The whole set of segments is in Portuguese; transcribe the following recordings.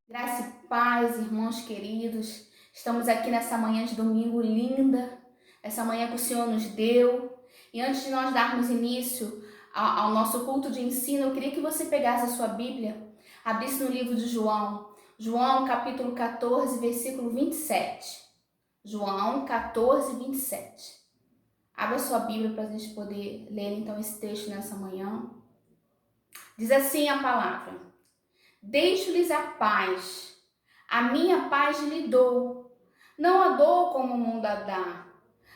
Graça e paz, irmãos queridos. Estamos aqui nessa manhã de domingo linda, essa manhã que o Senhor nos deu. E antes de nós darmos início ao nosso culto de ensino, eu queria que você pegasse a sua Bíblia, abrisse no livro de João, João capítulo 14, versículo 27. João 14, 27. Abra a sua Bíblia para a gente poder ler então esse texto nessa manhã. Diz assim a palavra: Deixo-lhes a paz. A minha paz lhe dou. Não a dou como o mundo a dá.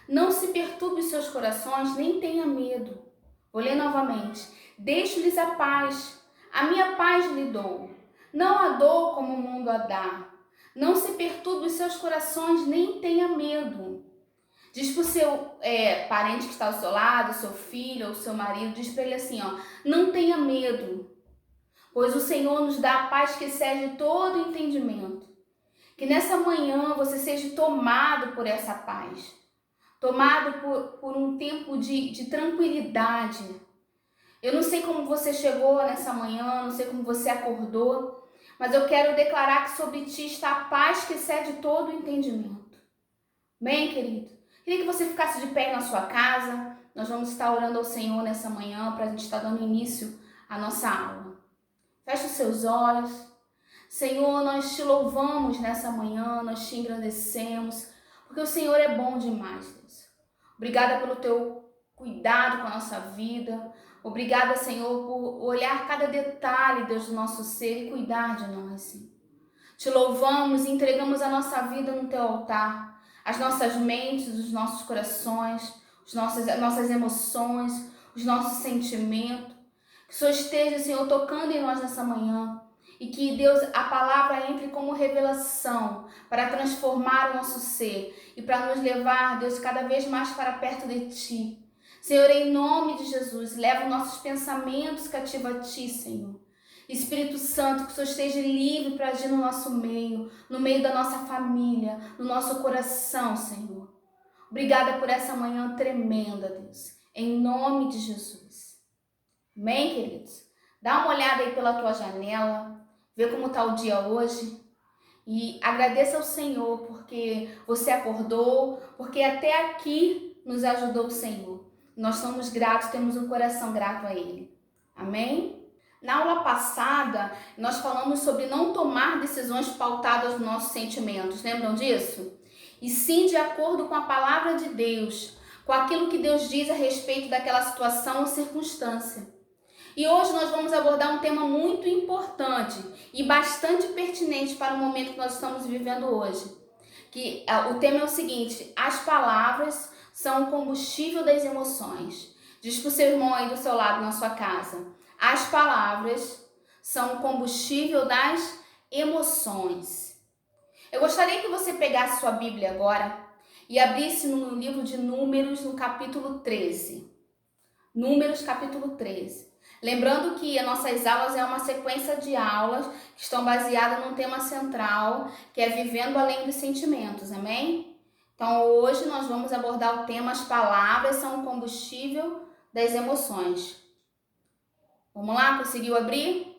Não se perturbe os seus corações, nem tenha medo. Vou ler novamente. Deixo-lhes a paz. A minha paz lhe dou. Não a dou como o mundo a dá. Não se perturbe os seus corações, nem tenha medo. Diz para o seu parente que está ao seu lado, seu filho ou seu marido, diz para ele assim, ó, não tenha medo, pois o Senhor nos dá a paz que excede todo entendimento. Que nessa manhã você seja tomado por essa paz, tomado por um tempo de tranquilidade. Eu não sei como você chegou nessa manhã, não sei como você acordou, mas eu quero declarar que sobre ti está a paz que excede todo o entendimento. Bem, querido? Queria que você ficasse de pé na sua casa. Nós vamos estar orando ao Senhor nessa manhã para a gente estar dando início à nossa aula. Feche os seus olhos. Senhor, nós te louvamos nessa manhã, nós te engrandecemos, porque o Senhor é bom demais, Deus. Obrigada pelo teu cuidado com a nossa vida. Obrigada, Senhor, por olhar cada detalhe, Deus, do nosso ser e cuidar de nós, Senhor. Te louvamos e entregamos a nossa vida no teu altar. As nossas mentes, os nossos corações, as nossas emoções, os nossos sentimentos. Que o Senhor esteja, Senhor, tocando em nós nessa manhã. E que, Deus, a palavra entre como revelação para transformar o nosso ser e para nos levar, Deus, cada vez mais para perto de Ti. Senhor, em nome de Jesus, leva os nossos pensamentos cativos a Ti, Senhor. Espírito Santo, que o Senhor esteja livre para agir no nosso meio, no meio da nossa família, no nosso coração, Senhor. Obrigada por essa manhã tremenda, Deus. Em nome de Jesus. Amém, queridos? Dá uma olhada aí pela tua janela, vê como está o dia hoje e agradeça ao Senhor porque você acordou, porque até aqui nos ajudou o Senhor. Nós somos gratos, temos um coração grato a Ele. Amém? Na aula passada, nós falamos sobre não tomar decisões pautadas nos nossos sentimentos, lembram disso? E sim de acordo com a palavra de Deus, com aquilo que Deus diz a respeito daquela situação ou circunstância. E hoje nós vamos abordar um tema muito importante e bastante pertinente para o momento que nós estamos vivendo hoje. O tema é o seguinte: as palavras são o combustível das emoções. Diz para o seu irmão aí do seu lado na sua casa. As palavras são o combustível das emoções. Eu gostaria que você pegasse sua Bíblia agora e abrisse no livro de Números, no capítulo 13. Números, capítulo 13. Lembrando que as nossas aulas é uma sequência de aulas que estão baseadas num tema central, que é vivendo além dos sentimentos, amém? Então, hoje nós vamos abordar o tema As palavras são o combustível das emoções. Vamos lá? Conseguiu abrir?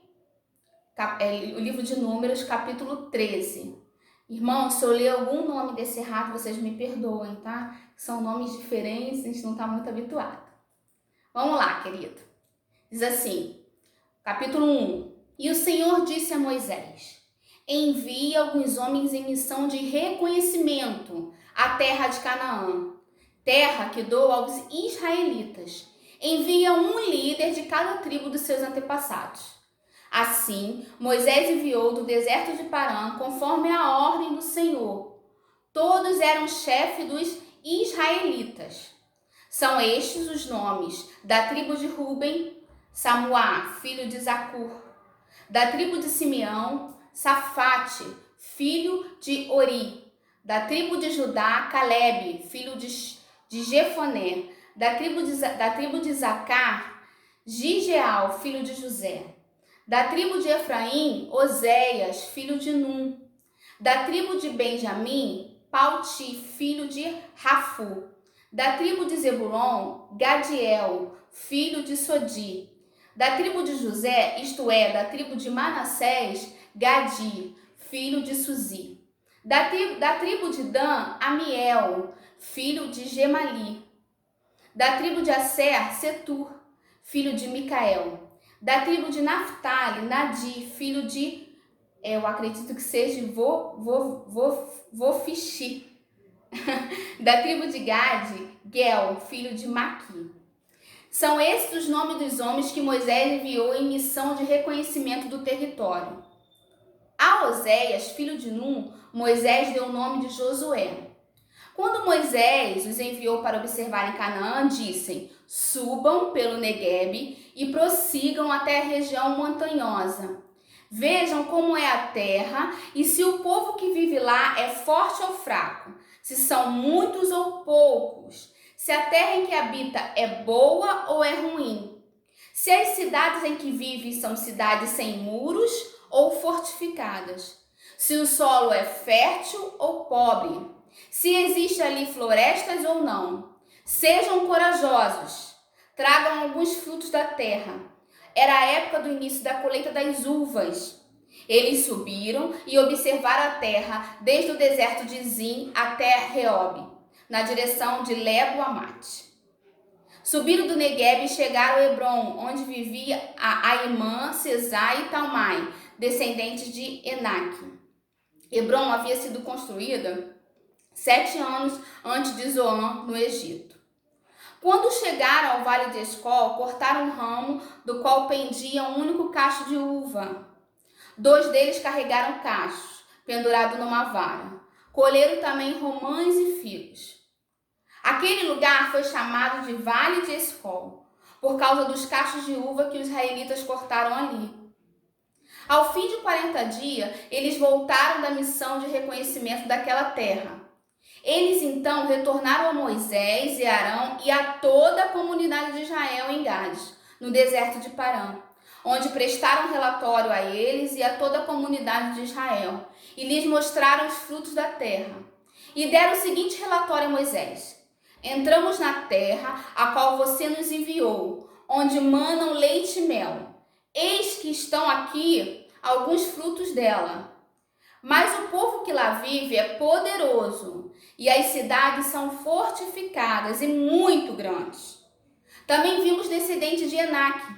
O livro de Números, capítulo 13. Irmão, se eu ler algum nome desse errado, vocês me perdoem, tá? São nomes diferentes, a gente não está muito habituado. Vamos lá, querido. Diz assim, capítulo 1. E o Senhor disse a Moisés: envie alguns homens em missão de reconhecimento à terra de Canaã, terra que dou aos israelitas. Envia um líder de cada tribo dos seus antepassados. Assim, Moisés enviou do deserto de Parã, conforme a ordem do Senhor. Todos eram chefes dos israelitas. São estes os nomes da tribo de Ruben, Samuá, filho de Zacur. Da tribo de Simeão, Safate, filho de Ori. Da tribo de Judá, Calebe, filho de Jefoné. Da tribo de Zacar, Gigeal, filho de José. Da tribo de Efraim, Oséias, filho de Num. Da tribo de Benjamim, Palti, filho de Rafu. Da tribo de Zebulon, Gadiel, filho de Sodi. Da tribo de José, isto é, da tribo de Manassés, Gadi, filho de Suzi. Da tribo de Dan, Amiel, filho de Gemali. Da tribo de Asser, Setur, filho de Micael. Da tribo de Naphtali, Nadi, filho de, eu acredito que seja Vofishi. Da tribo de Gade, Gel, filho de Maqui. São esses os nomes dos homens que Moisés enviou em missão de reconhecimento do território. A Oséias, filho de Num, Moisés deu o nome de Josué. Quando Moisés os enviou para observar em Canaã, dissem: subam pelo Neguebe e prossigam até a região montanhosa. Vejam como é a terra e se o povo que vive lá é forte ou fraco, se são muitos ou poucos, se a terra em que habita é boa ou é ruim, se as cidades em que vive são cidades sem muros ou fortificadas, se o solo é fértil ou pobre, se existe ali florestas ou não. Sejam corajosos, tragam alguns frutos da terra. Era a época do início da colheita das uvas. Eles subiram e observaram a terra desde o deserto de Zin até Reob, na direção de Lebo-Amate. Subiram do Neguebe e chegaram a Hebron, onde vivia a Aimã, Sesá e Talmai, descendentes de Enaque. Hebron havia sido construída 7 anos antes de Zoan, no Egito. Quando chegaram ao vale de Escol, cortaram um ramo do qual pendia um único cacho de uva. 2 deles carregaram cachos, pendurado numa vara. Colheram também romãs e figos. Aquele lugar foi chamado de Vale de Escol, por causa dos cachos de uva que os israelitas cortaram ali. Ao fim de 40 dias, eles voltaram da missão de reconhecimento daquela terra. Eles então retornaram a Moisés e Arão e a toda a comunidade de Israel em Gades, no deserto de Parã, onde prestaram relatório a eles e a toda a comunidade de Israel, e lhes mostraram os frutos da terra. E deram o seguinte relatório a Moisés: entramos na terra a qual você nos enviou, onde manam leite e mel. Eis que estão aqui alguns frutos dela. Mas o povo que lá vive é poderoso, e as cidades são fortificadas e muito grandes. Também vimos descendentes de Enaque.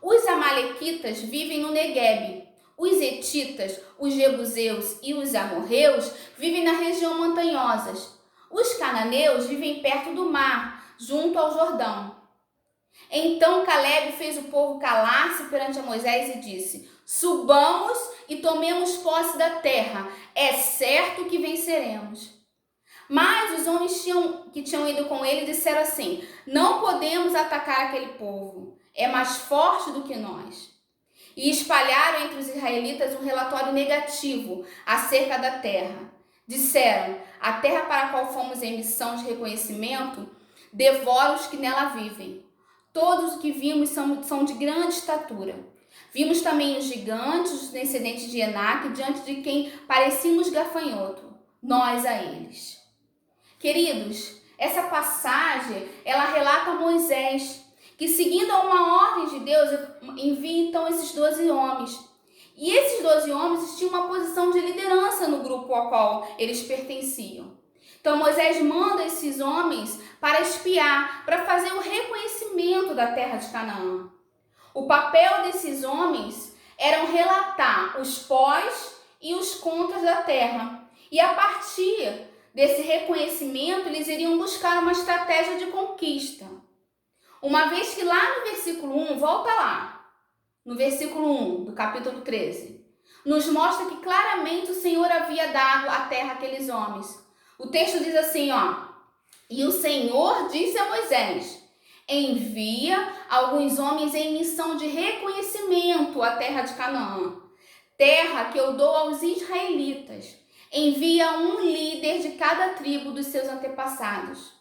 Os amalequitas vivem no Neguebe. Os hetitas, os jebuseus e os amorreus vivem na região montanhosas. Os cananeus vivem perto do mar, junto ao Jordão. Então Calebe fez o povo calar-se perante a Moisés e disse: subamos e tomemos posse da terra, é certo que venceremos. Mas os homens que tinham ido com ele disseram assim: não podemos atacar aquele povo, é mais forte do que nós. E espalharam entre os israelitas um relatório negativo acerca da terra. Disseram: a terra para a qual fomos em missão de reconhecimento devora os que nela vivem. Todos os que vimos são de grande estatura. Vimos também os gigantes, os descendentes de Enaque, diante de quem parecíamos gafanhoto, nós a eles. Queridos, essa passagem, ela relata Moisés, que seguindo uma ordem de Deus, envia então esses 12 homens. E esses 12 homens tinham uma posição de liderança no grupo ao qual eles pertenciam. Então Moisés manda esses homens para espiar, para fazer o reconhecimento da terra de Canaã. O papel desses homens era relatar os pós e os contras da terra. E a partir desse reconhecimento, eles iriam buscar uma estratégia de conquista. Uma vez que lá no versículo 1, volta lá, no versículo 1 do capítulo 13, nos mostra que claramente o Senhor havia dado a terra àqueles homens. O texto diz assim, e o Senhor disse a Moisés: envia alguns homens em missão de reconhecimento à terra de Canaã, terra que eu dou aos israelitas. Envia um líder de cada tribo dos seus antepassados.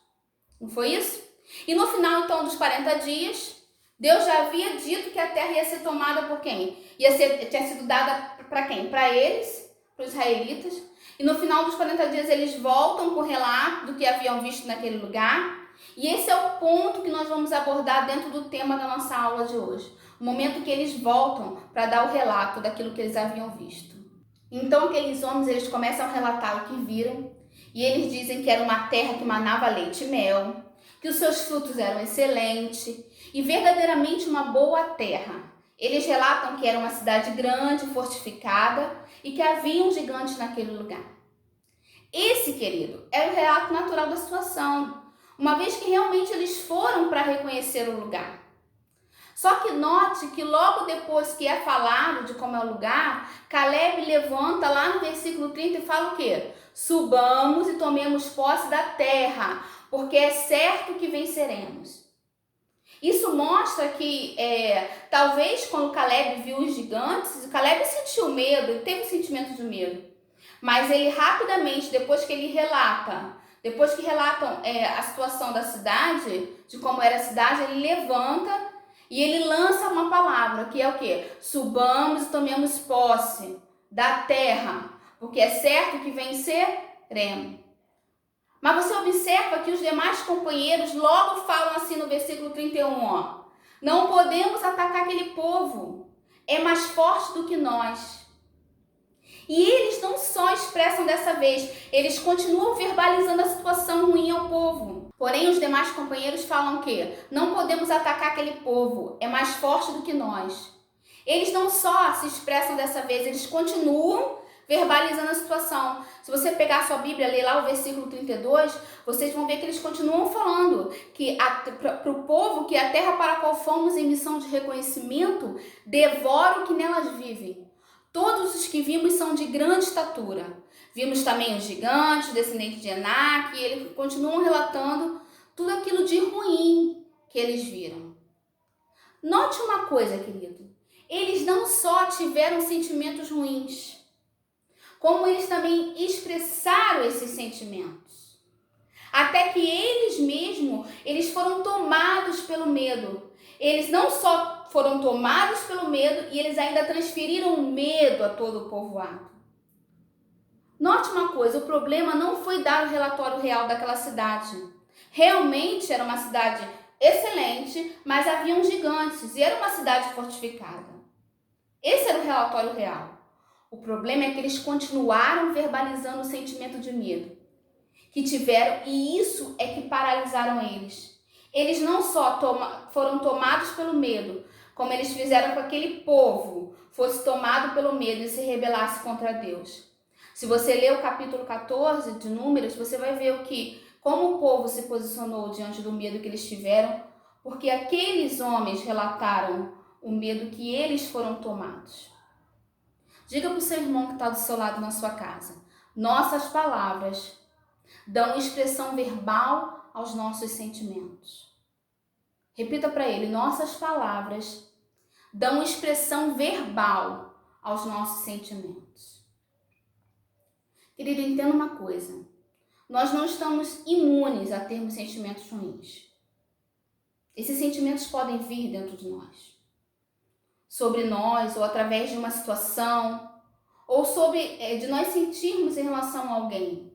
Não foi isso? E no final, então, dos 40 dias, Deus já havia dito que a terra ia ser tomada por quem? Tinha sido dada para quem? Para eles, para os israelitas. E no final dos 40 dias, eles voltam com o relato do que haviam visto naquele lugar. E esse é o ponto que nós vamos abordar dentro do tema da nossa aula de hoje. O momento que eles voltam para dar o relato daquilo que eles haviam visto. Então, aqueles homens, eles começam a relatar o que viram. E eles dizem que era uma terra que manava leite e mel, que os seus frutos eram excelentes e verdadeiramente uma boa terra. Eles relatam que era uma cidade grande, fortificada e que havia um gigante naquele lugar. Esse, querido, era o relato natural da situação, uma vez que realmente eles foram para reconhecer o lugar. Só que note que logo depois que é falado de como é o lugar, Caleb levanta lá no versículo 30 e fala o quê? Subamos e tomemos posse da terra, porque é certo que venceremos. Isso mostra que talvez quando Caleb viu os gigantes, Caleb sentiu medo, ele teve um sentimento de medo. Mas ele rapidamente, depois que relatam a situação da cidade, de como era a cidade, ele levanta e ele lança uma palavra, que é o quê? Subamos e tomemos posse da terra, porque é certo que venceremos. Mas você observa que os demais companheiros logo falam assim no versículo 31, ó. Não podemos atacar aquele povo, é mais forte do que nós. E eles não só expressam dessa vez, eles continuam verbalizando a situação ruim ao povo. Porém, os demais companheiros falam que não podemos atacar aquele povo, é mais forte do que nós. Eles não só se expressam dessa vez, eles continuam verbalizando a situação. Se você pegar a sua Bíblia e ler lá o versículo 32, vocês vão ver que eles continuam falando que para o povo que a terra para a qual fomos em missão de reconhecimento devora o que nelas vivem. Todos os que vimos são de grande estatura. Vimos também os gigantes, descendentes de Enac, e eles continuam relatando tudo aquilo de ruim que eles viram. Note uma coisa, querido. Eles não só tiveram sentimentos ruins, como eles também expressaram esses sentimentos. Até que eles foram tomados pelo medo. Eles não só foram tomados pelo medo, e eles ainda transferiram o medo a todo o povoado. Note uma coisa, o problema não foi dar o relatório real daquela cidade. Realmente era uma cidade excelente, mas haviam gigantes e era uma cidade fortificada. Esse era o relatório real. O problema é que eles continuaram verbalizando o sentimento de medo que tiveram, e isso é que paralisaram eles. Eles não só foram tomados pelo medo, como eles fizeram com aquele povo fosse tomado pelo medo e se rebelasse contra Deus. Se você ler o capítulo 14 de Números, você vai ver como o povo se posicionou diante do medo que eles tiveram, porque aqueles homens relataram o medo que eles foram tomados. Diga para o seu irmão que está do seu lado na sua casa: nossas palavras dão expressão verbal aos nossos sentimentos. Repita para ele: nossas palavras dão expressão verbal aos nossos sentimentos. Querido, entenda uma coisa. Nós não estamos imunes a termos sentimentos ruins. Esses sentimentos podem vir dentro de nós. Sobre nós, ou através de uma situação, ou de nós sentirmos em relação a alguém.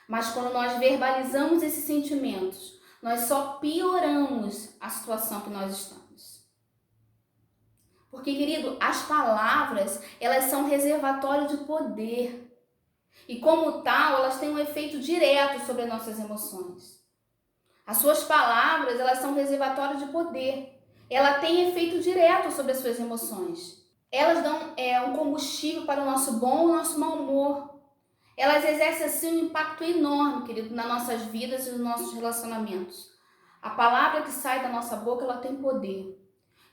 Mas quando nós verbalizamos esses sentimentos, nós só pioramos a situação que nós estamos. Porque, querido, as palavras, elas são reservatório de poder. E como tal, elas têm um efeito direto sobre as nossas emoções. As suas palavras, elas são reservatório de poder. Ela tem efeito direto sobre as suas emoções. Elas dão um combustível para o nosso bom e o nosso mau humor. Elas exercem assim um impacto enorme, querido, nas nossas vidas e nos nossos relacionamentos. A palavra que sai da nossa boca, ela tem poder.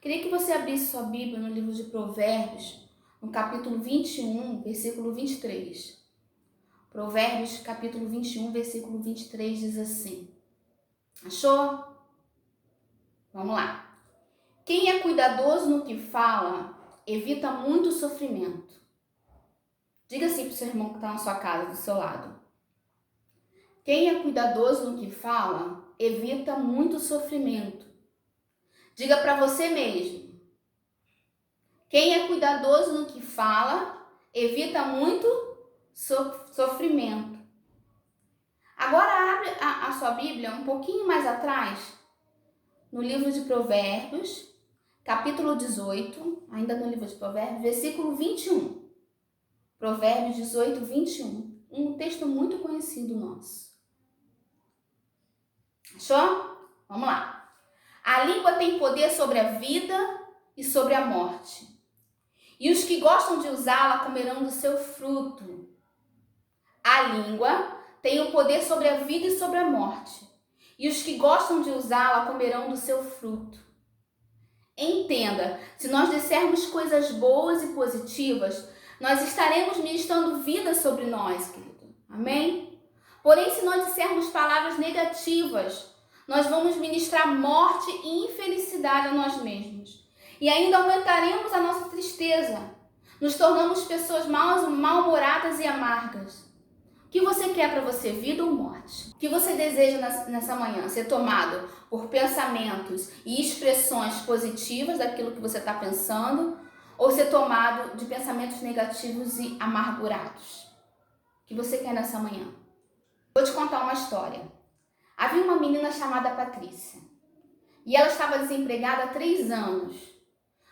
Queria que você abrisse sua Bíblia no livro de Provérbios, no capítulo 21, versículo 23. Provérbios, capítulo 21, versículo 23, diz assim. Achou? Vamos lá. Quem é cuidadoso no que fala, evita muito sofrimento. Diga assim para o seu irmão que está na sua casa, do seu lado. Quem é cuidadoso no que fala, evita muito sofrimento. Diga para você mesmo. Quem é cuidadoso no que fala, evita muito sofrimento. Agora abre a sua Bíblia um pouquinho mais atrás, no livro de Provérbios, capítulo 18, ainda no livro de Provérbios, versículo 21. Provérbios 18, 21. Um texto muito conhecido nosso. Achou? Vamos lá. A língua tem poder sobre a vida e sobre a morte. E os que gostam de usá-la comerão do seu fruto. A língua tem o poder sobre a vida e sobre a morte. E os que gostam de usá-la comerão do seu fruto. Entenda, se nós dissermos coisas boas e positivas, nós estaremos ministrando vida sobre nós, querido. Amém? Porém, se nós dissermos palavras negativas, nós vamos ministrar morte e infelicidade a nós mesmos. E ainda aumentaremos a nossa tristeza. Nos tornamos pessoas mal-humoradas e amargas. O que você quer para você, vida ou morte? O que você deseja nessa manhã? Ser tomado por pensamentos e expressões positivas daquilo que você está pensando, ou ser tomado de pensamentos negativos e amargurados? O que você quer nessa manhã? Vou te contar uma história. Havia uma menina chamada Patrícia e ela estava desempregada há 3 anos.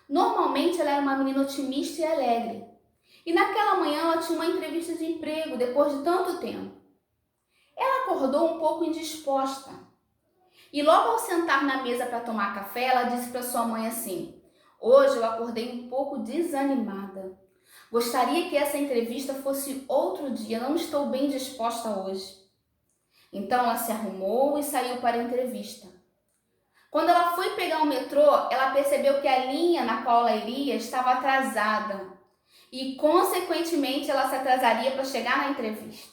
Normalmente ela era uma menina otimista e alegre. E naquela manhã ela tinha uma entrevista de emprego depois de tanto tempo. Ela acordou um pouco indisposta. E logo ao sentar na mesa para tomar café, ela disse para sua mãe assim: hoje eu acordei um pouco desanimada. Gostaria que essa entrevista fosse outro dia, não estou bem disposta hoje. Então ela se arrumou e saiu para a entrevista. Quando ela foi pegar o metrô, ela percebeu que a linha na qual ela iria estava atrasada. E, consequentemente, ela se atrasaria para chegar na entrevista.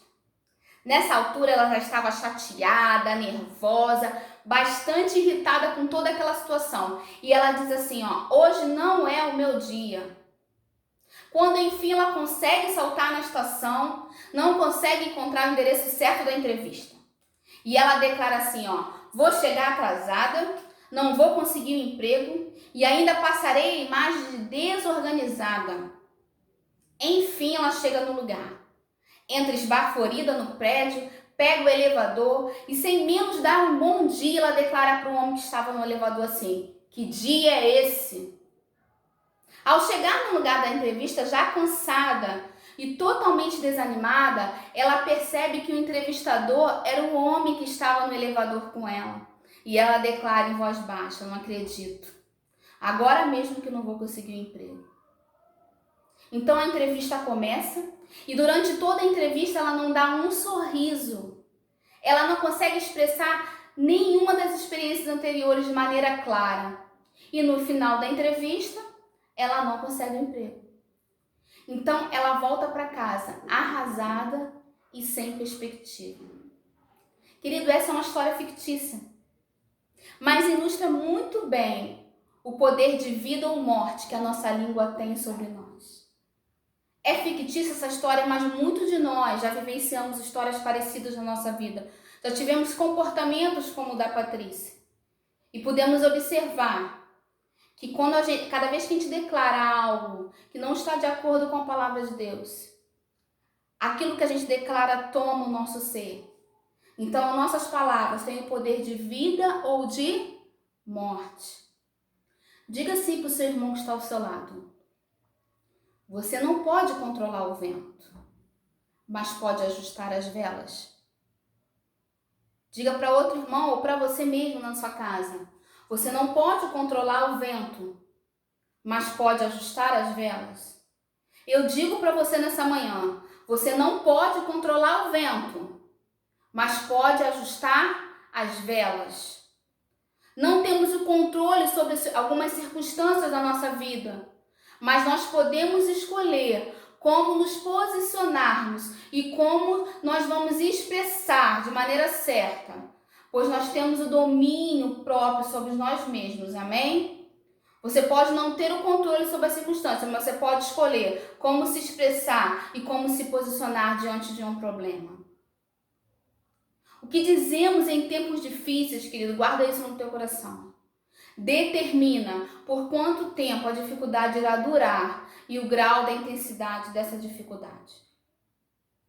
Nessa altura, ela já estava chateada, nervosa, bastante irritada com toda aquela situação. E ela diz assim, hoje não é o meu dia. Quando, enfim, ela consegue saltar na estação, não consegue encontrar o endereço certo da entrevista. E ela declara assim, vou chegar atrasada, não vou conseguir um emprego e ainda passarei a imagem de desorganizada. Enfim, ela chega no lugar. Entra esbaforida no prédio, pega o elevador e, sem menos dar um bom dia, ela declara para o homem que estava no elevador assim: que dia é esse? Ao chegar no lugar da entrevista, já cansada e totalmente desanimada, ela percebe que o entrevistador era o homem que estava no elevador com ela. E ela declara em voz baixa: não acredito. Agora mesmo que eu não vou conseguir um emprego. Então a entrevista começa e durante toda a entrevista ela não dá um sorriso. Ela não consegue expressar nenhuma das experiências anteriores de maneira clara. E no final da entrevista, ela não consegue um emprego. Então ela volta para casa arrasada e sem perspectiva. Querido, essa é uma história fictícia, mas ilustra muito bem o poder de vida ou morte que a nossa língua tem sobre nós. É fictícia essa história, mas muitos de nós já vivenciamos histórias parecidas na nossa vida. Já tivemos comportamentos como o da Patrícia. E podemos observar que cada vez que a gente declara algo que não está de acordo com a palavra de Deus, aquilo que a gente declara toma o nosso ser. Então, nossas palavras têm o poder de vida ou de morte. Diga assim para o seu irmão que está ao seu lado: você não pode controlar o vento, mas pode ajustar as velas. Diga para outro irmão ou para você mesmo na sua casa: você não pode controlar o vento, mas pode ajustar as velas. Eu digo para você nessa manhã: você não pode controlar o vento, mas pode ajustar as velas. Não temos o controle sobre algumas circunstâncias da nossa vida, mas nós podemos escolher como nos posicionarmos e como nós vamos expressar de maneira certa, pois nós temos o domínio próprio sobre nós mesmos, amém? Você pode não ter o controle sobre a circunstância, mas você pode escolher como se expressar e como se posicionar diante de um problema. O que dizemos em tempos difíceis, querido, guarda isso no teu coração. Determina por quanto tempo a dificuldade irá durar e o grau da intensidade dessa dificuldade.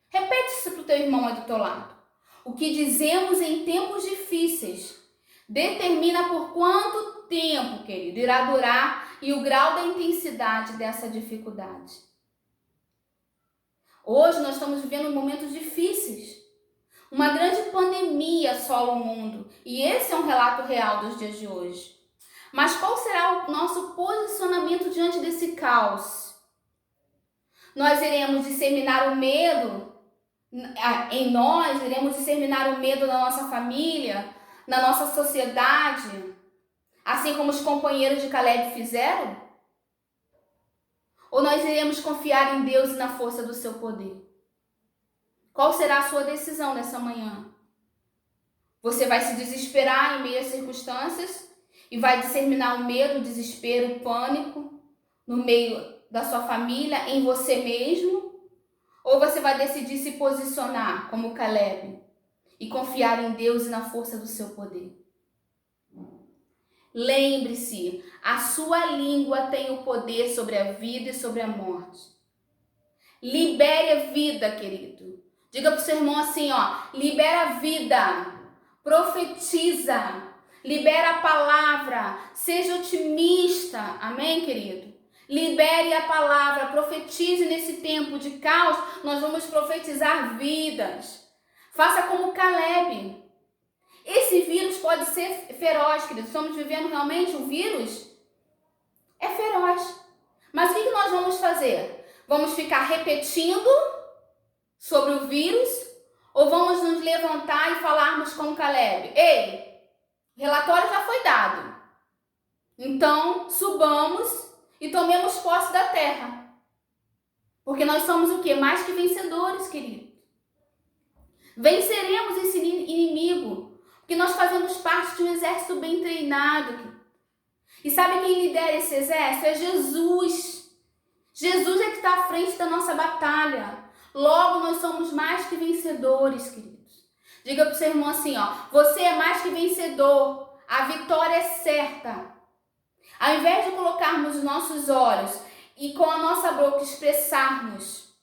Repete isso para o teu irmão aí do teu lado. O que dizemos em tempos difíceis determina por quanto tempo, querido, irá durar e o grau da intensidade dessa dificuldade. Hoje nós estamos vivendo momentos difíceis. Uma grande pandemia assola o mundo e esse é um relato real dos dias de hoje. Mas qual será o nosso posicionamento diante desse caos? Nós iremos disseminar o medo em nós, iremos disseminar o medo na nossa família, na nossa sociedade, assim como os companheiros de Caleb fizeram? Ou nós iremos confiar em Deus e na força do seu poder? Qual será a sua decisão nessa manhã? Você vai se desesperar em meio às circunstâncias e vai disseminar o medo, o desespero, o pânico no meio da sua família, em você mesmo? Ou você vai decidir se posicionar como Caleb e confiar em Deus e na força do seu poder? Lembre-se, a sua língua tem o poder sobre a vida e sobre a morte. Libere a vida, querido. Diga para o seu irmão assim, libera a vida, profetiza, libera a palavra, seja otimista, amém, querido? Libere a palavra, profetize nesse tempo de caos, nós vamos profetizar vidas. Faça como Caleb. Esse vírus pode ser feroz, querido. Estamos vivendo realmente um vírus? É feroz. Mas o que nós vamos fazer? Vamos ficar repetindo sobre o vírus? Ou vamos nos levantar e falarmos como Caleb? Ei, o relatório já foi dado. Então, subamos e tomemos posse da terra. Porque nós somos o quê? Mais que vencedores, querido. Venceremos esse inimigo. Porque nós fazemos parte de um exército bem treinado. E sabe quem lidera esse exército? É Jesus. Jesus é que está à frente da nossa batalha. Logo, nós somos mais que vencedores, queridos. Diga para o seu irmão assim, você é mais que vencedor. A vitória é certa. Ao invés de colocarmos os nossos olhos e com a nossa boca expressarmos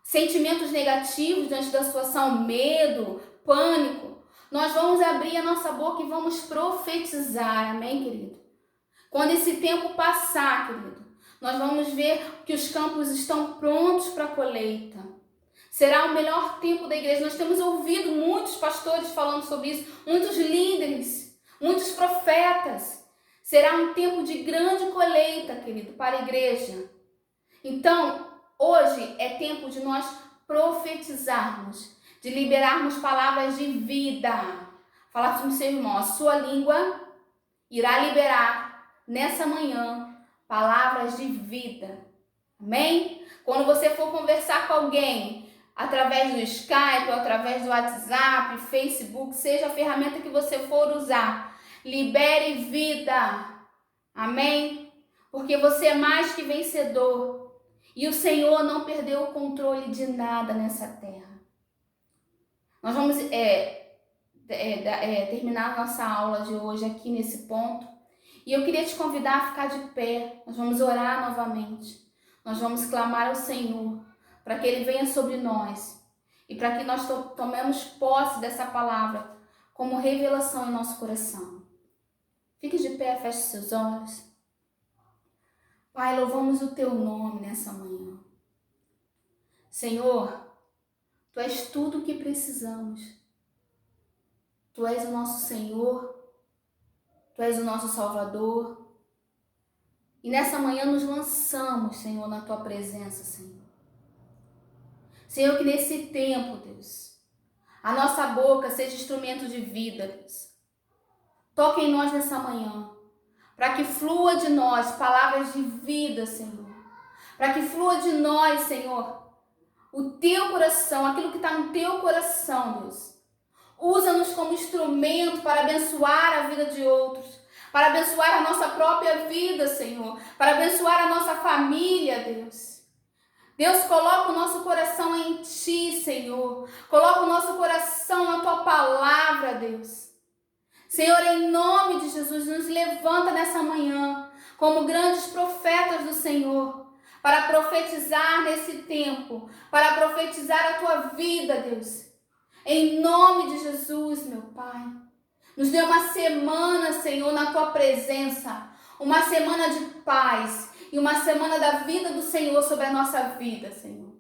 sentimentos negativos diante da situação, medo, pânico, nós vamos abrir a nossa boca e vamos profetizar, amém, querido? Quando esse tempo passar, querido, nós vamos ver que os campos estão prontos para a colheita. Será o melhor tempo da igreja. Nós temos ouvido muitos pastores falando sobre isso, muitos líderes, muitos profetas. Será um tempo de grande colheita, querido, para a igreja. Então, hoje é tempo de nós profetizarmos, de liberarmos palavras de vida. Falar para o seu irmão, a sua língua irá liberar nessa manhã palavras de vida. Amém? Quando você for conversar com alguém, através do Skype, ou através do WhatsApp, Facebook, seja a ferramenta que você for usar, libere vida. Amém? Porque você é mais que vencedor. E o Senhor não perdeu o controle de nada nessa terra. Nós vamos terminar a nossa aula de hoje aqui nesse ponto. E eu queria te convidar a ficar de pé. Nós vamos orar novamente. Nós vamos clamar ao Senhor para que Ele venha sobre nós. E para que nós tomemos posse dessa palavra como revelação em nosso coração. Fique de pé, feche seus olhos. Pai, louvamos o Teu nome nessa manhã. Senhor, Tu és tudo o que precisamos. Tu és o nosso Senhor. Tu és o nosso Salvador. E nessa manhã nos lançamos, Senhor, na Tua presença, Senhor. Senhor, que nesse tempo, Deus, a nossa boca seja instrumento de vida, Deus. Toque em nós nessa manhã, para que flua de nós palavras de vida, Senhor. Para que flua de nós, Senhor, o Teu coração, aquilo que está no Teu coração, Deus. Usa-nos como instrumento para abençoar a vida de outros, para abençoar a nossa própria vida, Senhor, para abençoar a nossa família, Deus. Deus, coloca o nosso coração em Ti, Senhor. Coloca o nosso coração na Tua palavra, Deus. Senhor, em nome de Jesus, nos levanta nessa manhã como grandes profetas do Senhor, para profetizar nesse tempo, para profetizar a Tua vida, Deus. Em nome de Jesus, meu Pai. Nos dê uma semana, Senhor, na Tua presença, uma semana de paz e uma semana da vida do Senhor sobre a nossa vida, Senhor.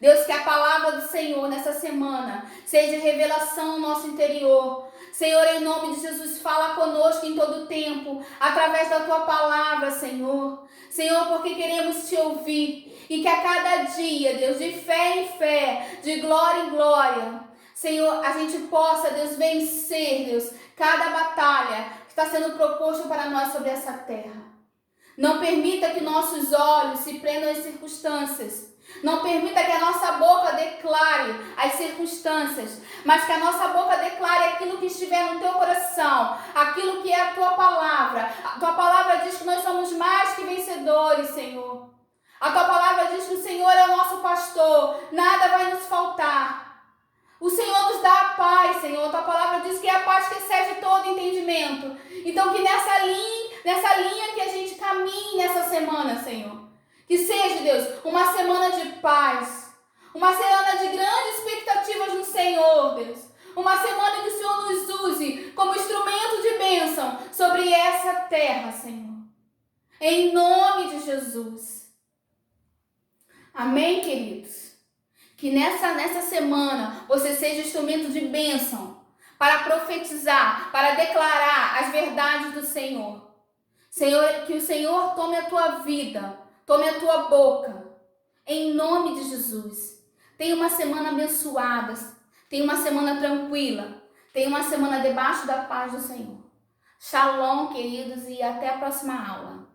Deus, que a palavra do Senhor nessa semana seja revelação no nosso interior. Senhor, em nome de Jesus, fala conosco em todo o tempo, através da Tua palavra, Senhor. Senhor, porque queremos Te ouvir e que a cada dia, Deus, de fé em fé, de glória em glória, Senhor, a gente possa, Deus, vencer, Deus, cada batalha que está sendo proposto para nós sobre essa terra. Não permita que nossos olhos se prendam às circunstâncias. Não permita que a nossa boca declare as circunstâncias, mas que a nossa boca declare aquilo que estiver no teu coração, aquilo que é a tua palavra. A tua palavra diz que nós somos mais que vencedores, Senhor. A tua palavra diz que o Senhor é o nosso pastor, nada vai nos faltar. O Senhor nos dá a paz, Senhor. A tua palavra diz que é a paz que excede todo entendimento. Então que nessa linha que a gente caminhe nessa semana, Senhor. Que seja, Deus, uma semana de paz. Uma semana de grandes expectativas no Senhor, Deus. Uma semana que o Senhor nos use como instrumento de bênção sobre essa terra, Senhor. Em nome de Jesus. Amém, queridos? Que nessa semana você seja instrumento de bênção para profetizar, para declarar as verdades do Senhor. Senhor, que o Senhor tome a tua vida, tome a tua boca, em nome de Jesus. Tenha uma semana abençoada, tenha uma semana tranquila, tenha uma semana debaixo da paz do Senhor. Shalom, queridos, e até a próxima aula.